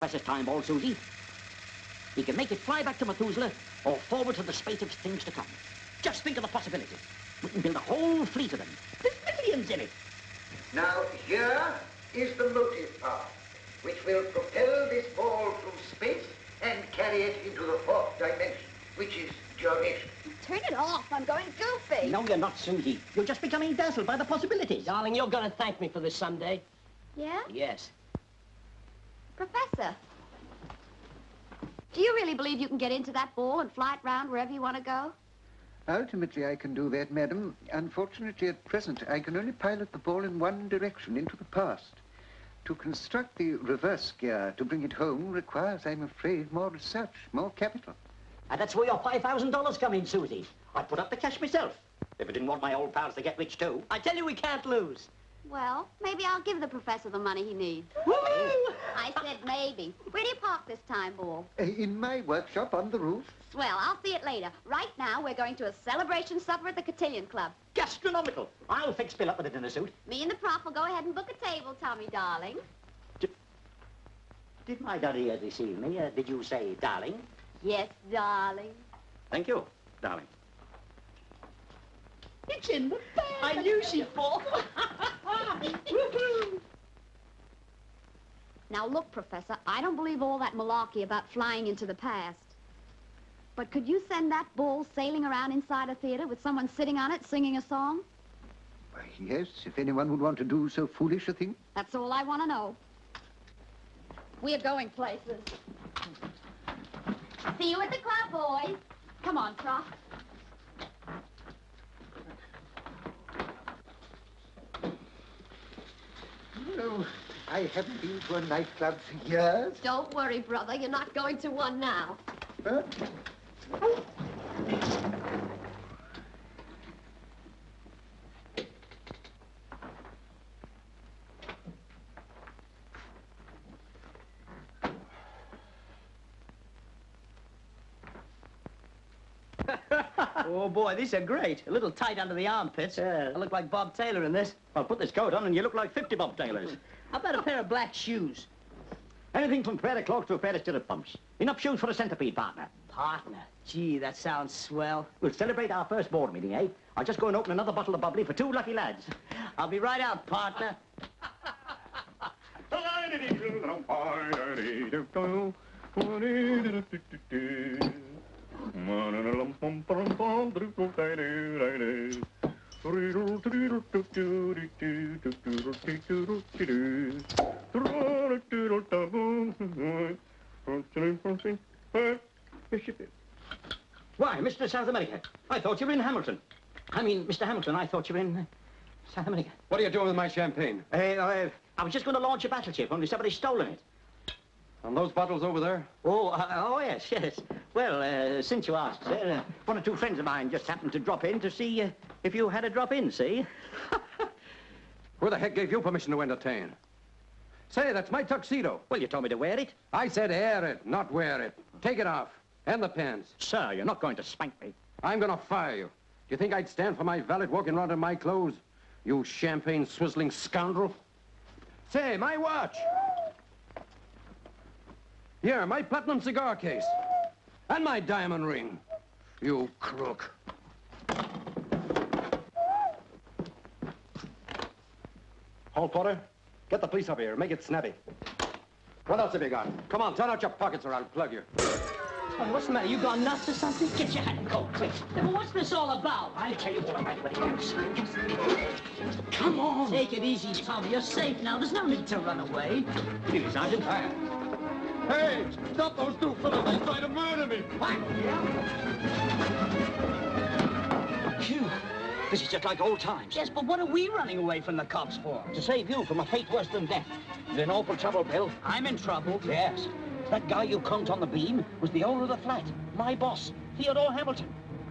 Professor's time ball, Susie. He can make it fly back to Methuselah or forward to the space of things to come. Just think of the possibilities. We can build a whole fleet of them. There's millions in it. Now, here is the motive part, which will propel this ball through space and carry it into the fourth dimension, which is duration. Turn it off. I'm going goofy. No, you're not, Susie. You're just becoming dazzled by the possibilities. Darling, you're going to thank me for this someday. Yeah? Yes. Professor, do you really believe you can get into that ball and fly it round wherever you want to go? Ultimately, I can do that, madam. Unfortunately, at present, I can only pilot the ball in one direction, into the past. To construct the reverse gear to bring it home requires, I'm afraid, more research, more capital. And that's where your $5,000 come in, Susie. I'd put up the cash myself, if I didn't want my old pals to get rich, too. I tell you, we can't lose. Well, maybe I'll give the professor the money he needs. Woo! I said maybe. Where do you park this time, ball? In my workshop on the roof. Swell, I'll see it later. Right now, we're going to a celebration supper at the Cotillion Club. Gastronomical. I'll fix Bill up with a dinner suit. Me and the prof will go ahead and book a table, Tommy, darling. Did my daddy deceive me? Did you say darling? Yes, darling. Thank you, darling. It's in the bag. I knew she'd fall. Now, look, Professor, I don't believe all that malarkey about flying into the past. But could you send that ball sailing around inside a theater with someone sitting on it singing a song? Why, yes, if anyone would want to do so foolish a thing. That's all I want to know. We're going places. See you at the club, boys. Come on, Prof. No, I haven't been to a nightclub for years. Don't worry, brother. You're not going to one now. Huh? Oh, boy, these are great. A little tight under the armpits. I look like Bob Taylor in this. Well, put this coat on and you look like 50 Bob Taylors. How about a pair of black shoes? Anything from pair of clogs to a pair of stirrup pumps. Enough shoes for a centipede, partner. Partner. Gee, that sounds swell. We'll celebrate our first board meeting, eh? I'll just go and open another bottle of bubbly for 2 lucky lads. I'll be right out, partner. Why, Mr. South America, I thought you were in Hamilton. I mean, Mr. Hamilton, I thought you were in South America. What are you doing with my champagne? I was just going to launch a battleship, only somebody's stolen it. And those bottles over there? Oh, yes, yes. Well, since you asked, sir, 1 or 2 friends of mine just happened to drop in to see if you had a drop in, see? Who the heck gave you permission to entertain? Say, that's my tuxedo. Well, you told me to wear it. I said air it, not wear it. Take it off. And the pants. Sir, you're not going to spank me. I'm gonna fire you. Do you think I'd stand for my valet walking around in my clothes? You champagne-swizzling scoundrel. Say, my watch. Here, my platinum cigar case. And my diamond ring. You crook. Hall porter, get the police up here. Make it snappy. What else have you got? Come on, turn out your pockets or I'll plug you. Oh, what's the matter? You gone nuts or something? Get your hat and coat, quick. Yeah, but what's this all about? I'll tell you all about it when it comes. Come on. Take it easy, Tommy. You're safe now. There's no need to run away. Good evening, Sergeant. Hey, stop those 2 fellas. They're trying to murder me. What? Phew. This is just like old times. Yes, but what are we running away from the cops for? To save you from a fate worse than death. You're in awful trouble, Bill. I'm in trouble. Yes. That guy you conked on the beam was the owner of the flat. My boss, Theodore Hamilton.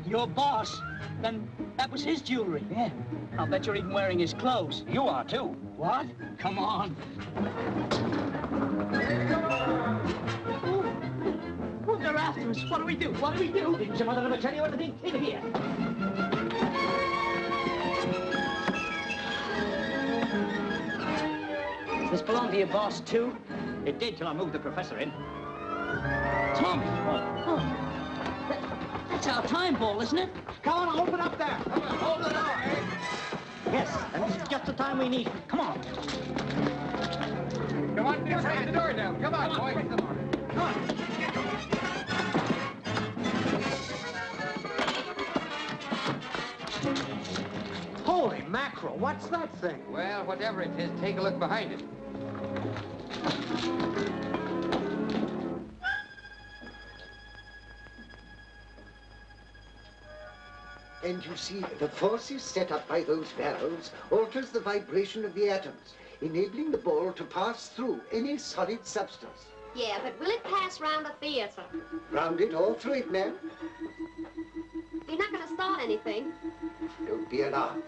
Your boss? Then that was his jewelry. Yeah. I'll bet you're even wearing his clothes. You are, too. What? Come on. Oh, they're after us. What do we do? What do we do? Didn't your mother ever tell you anything? In here. Does this belong to your boss, too? It did till I moved the professor in. Tommy! That's our time ball, isn't it? Come on, open up there. Come on, hold the door, eh? Yes, and this is just the time we need. Come on. Come on, break the door down. Come on, boy. Come on. Holy mackerel, what's that thing? Well, whatever it is, take a look behind it. And you see, the forces set up by those valves alters the vibration of the atoms, enabling the ball to pass through any solid substance. Yeah, but will it pass round the theater? Round it all through it, ma'am. You're not going to start anything. Don't be alarmed.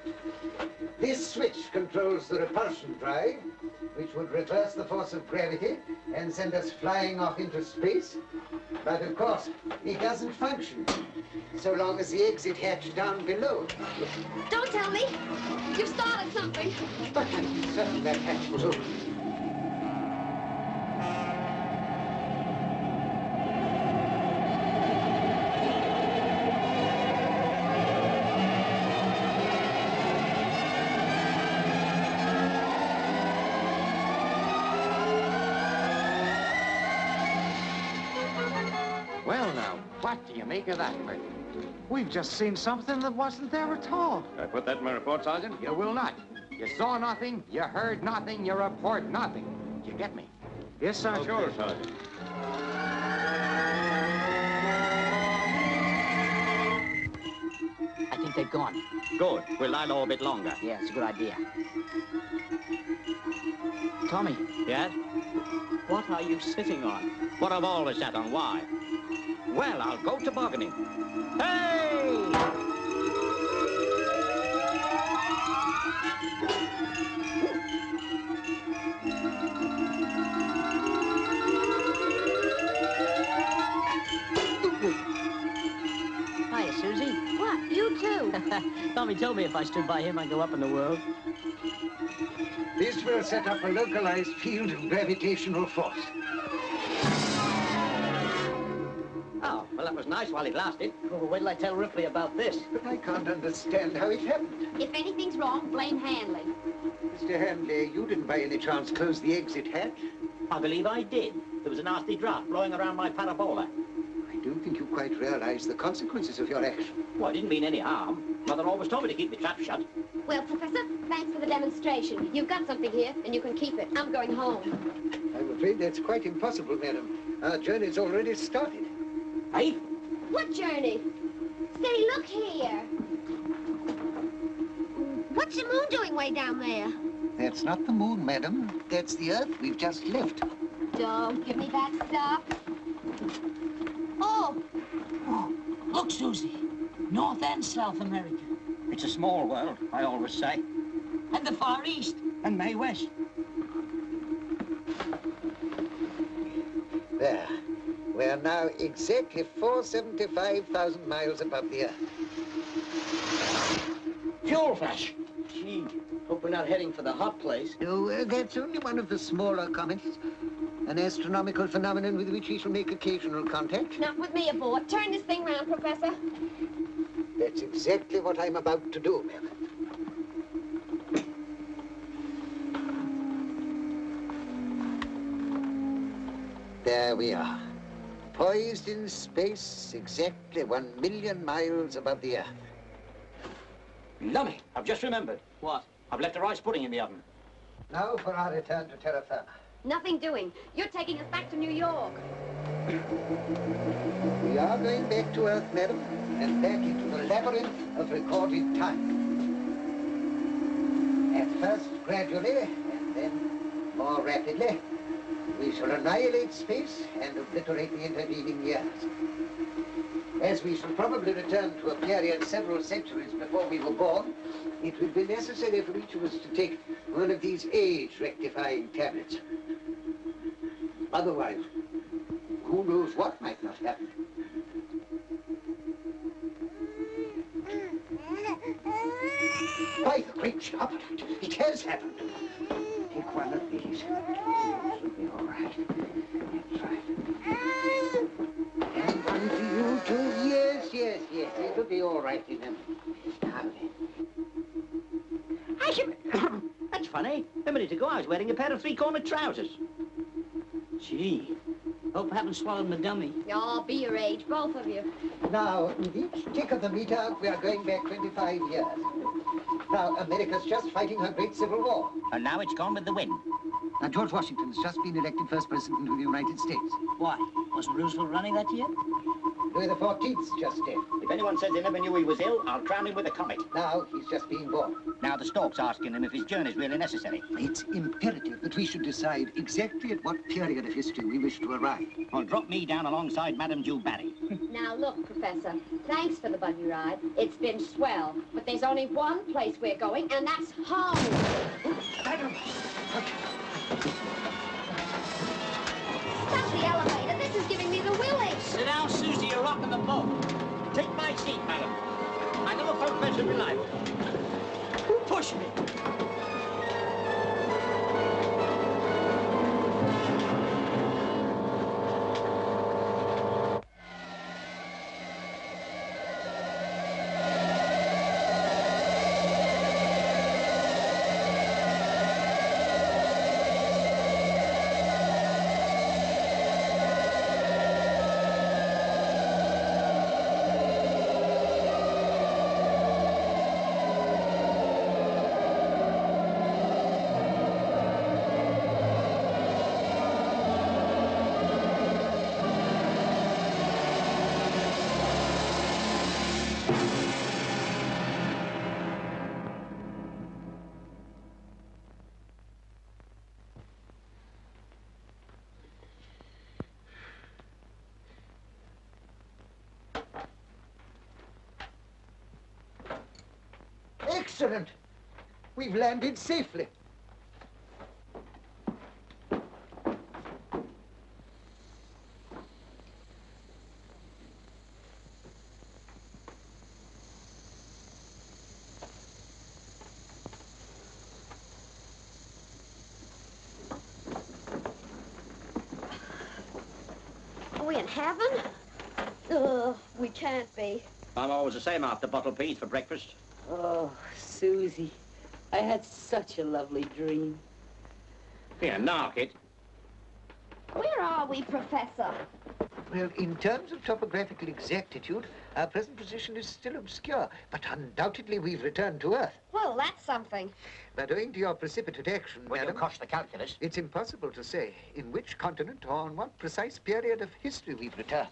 This switch controls the repulsion drive, which would reverse the force of gravity and send us flying off into space. But of course, it doesn't function so long as the exit hatch down below. Don't tell me. You've started something. But I'm certain that hatch was open. Well, now, what do you make of that, Murphy? We've just seen something that wasn't there at all. I put that in my report, Sergeant? You will not. You saw nothing, you heard nothing, you report nothing. You get me? Yes, Sergeant. Sure, Sergeant. I think they've gone. Good. We'll lie low a bit longer. Yeah, it's a good idea. Tommy. Yes? What are you sitting on? What have all this at on? Why? Well, I'll go tobogganing. Hey! Hiya, Susie. What? You too? Tommy told me if I stood by him, I'd go up in the world. This will set up a localized field of gravitational force. Oh, well, that was nice while it lasted. Oh, wait till I tell Ripley about this. But I can't understand how it happened. If anything's wrong, blame Hanley. Mr. Handley, you didn't by any chance close the exit hatch? I believe I did. There was a nasty draft blowing around my parabola. I don't think you quite realize the consequences of your action. Well, I didn't mean any harm. Mother always told me to keep the trap shut. Well, Professor, thanks for the demonstration. You've got something here, and you can keep it. I'm going home. I'm afraid that's quite impossible, madam. Our journey's already started. Hey? What journey? Say, look here. What's the moon doing way down there? That's not the moon, madam. That's the Earth we've just left. Don't give me that stuff. Oh, Look, Susie. North and South America. It's a small world, I always say. And the Far East. And May West. There. We're now exactly 475,000 miles above the Earth. Fuel flash. Gee, hope we're not heading for the hot place. No, that's only one of the smaller comets. An astronomical phenomenon with which we shall make occasional contact. not with me aboard. Turn this thing round, Professor. That's exactly what I'm about to do, ma'am. There we are. Poised in space, exactly 1 million miles above the Earth. Lummy, I've just remembered. What? I've left a rice pudding in the oven. Now for our return to terra firma. Nothing doing. You're taking us back to New York. We are going back to Earth, madam, and back into the labyrinth of recorded time. At first, gradually, and then more rapidly, we shall annihilate space and obliterate the intervening years. As we shall probably return to a period several centuries before we were born, it will be necessary for each of us to take one of these age-rectifying tablets. Otherwise, who knows what might not happen. By the great Sharptite, it has happened. take one of these. It'll be all right. That's right. And one to you, too. Yes, yes, yes. It'll be all right in them. Now then. I should... That's funny. A minute ago, I was wearing a pair of three-cornered trousers. Gee, hope I haven't swallowed my dummy. Oh, be your age, both of you. Now, with each tick of the meter, we are going back 25 years. Now, America's just fighting her great civil war. And now it's gone with the wind. Now, George Washington's just been elected first president of the United States. Why? Wasn't Roosevelt running that year? Louis XIV's just dead. If anyone says they never knew he was ill, I'll crown him with a comet. Now, he's just being born. Now the stork's asking him if his journey's really necessary. It's imperative that we should decide exactly at what period of history we wish to arrive. Well, drop me down alongside Madame Jew Barry. Now, look, Professor, thanks for the buggy ride. It's been swell. But there's only one place we're going, and that's home. Madam! That's the elevator. This is giving me the willies. Sit down, Susie, you're rocking the boat. Take my seat, madam. I never felt better in life. Who pushed me? Excellent. We've landed safely. Are we in heaven? We can't be. I'm always the same after bottle peas for breakfast. Oh, Susie, I had such a lovely dream. Here, knock it. Where are we, Professor? Well, in terms of topographical exactitude, our present position is still obscure, but undoubtedly we've returned to Earth. Well, that's something. But owing to your precipitate action, Well, you madam, cost the calculus. it's impossible to say in which continent or on what precise period of history we've returned.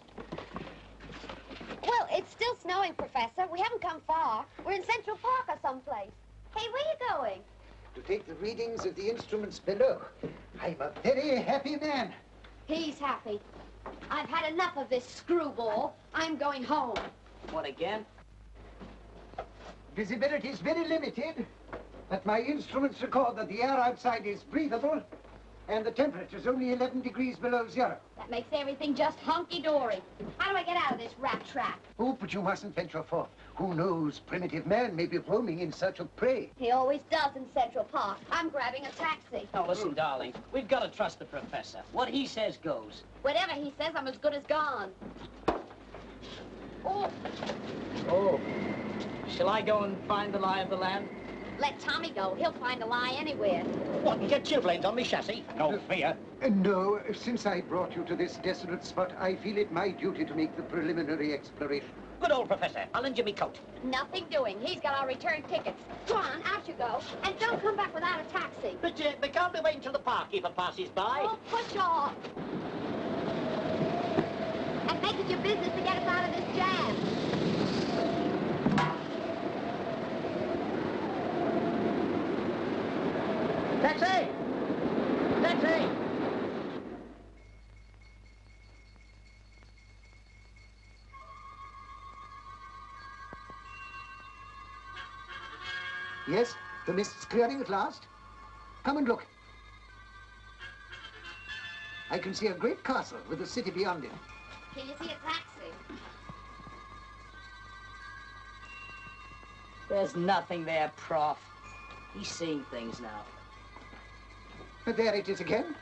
Well, it's still snowing, Professor. We haven't come far. We're in Central Park or someplace. Hey, where are you going? To take the readings of the instruments below. I'm a very happy man. He's happy. I've had enough of this screwball. I'm going home. What again? Visibility is very limited, but my instruments record that the air outside is breathable and the temperature's only 11 degrees below zero. That makes everything just hunky-dory. How do I get out of this rat trap? Oh, but you mustn't venture forth. Who knows, primitive man may be roaming in search of prey. He always does in Central Park. I'm grabbing a taxi. Now, listen, darling, we've got to trust the professor. What he says goes. Whatever he says, I'm as good as gone. Oh, Oh. Shall I go and find the lie of the land? let Tommy go. He'll find a lie anywhere. What, you get chilblains on me chassis? No fear. No, since I brought you to this desolate spot, I feel it my duty to make the preliminary exploration. Good old professor. I'll lend you me coat. Nothing doing. He's got our return tickets. Come on, out you go. And don't come back without a taxi. But they can't be waiting till the parkkeeper passes by. Oh, push off. And make it your business to get us out of this jam. Taxi! Taxi! Yes, the mist's clearing at last. Come and look. I can see a great castle with a city beyond it. Can you see a taxi? There's nothing there, Prof. He's seeing things now. There it is again.